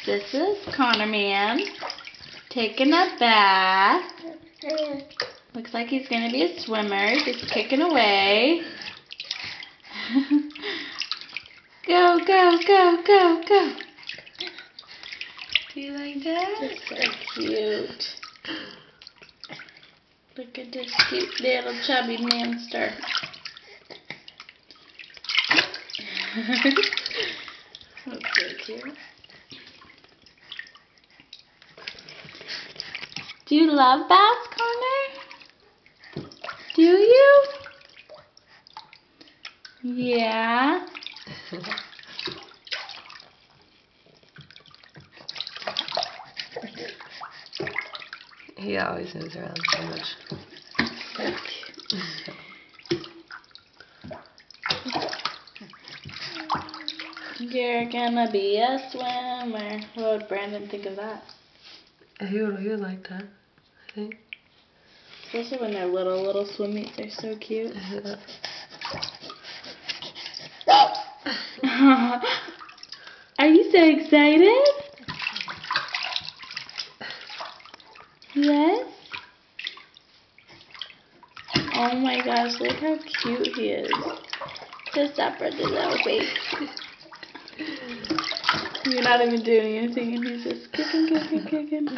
This is Connor Man taking a bath. Looks like he's going to be a swimmer, just kicking away. Go, go, go, go, go. Do you like that? It's so cute. Look at this cute little chubby monster. That's so cute. Do you love baths, Connor? Do you? Yeah. He always moves around so much. You're gonna be a swimmer. What would Brandon think of that? He would like that, I think. Especially when they're little swimmates. They're so cute. Are you so excited? Yes? Oh my gosh, look how cute he is. Just separate the little face. You're not even doing anything and he's just kicking.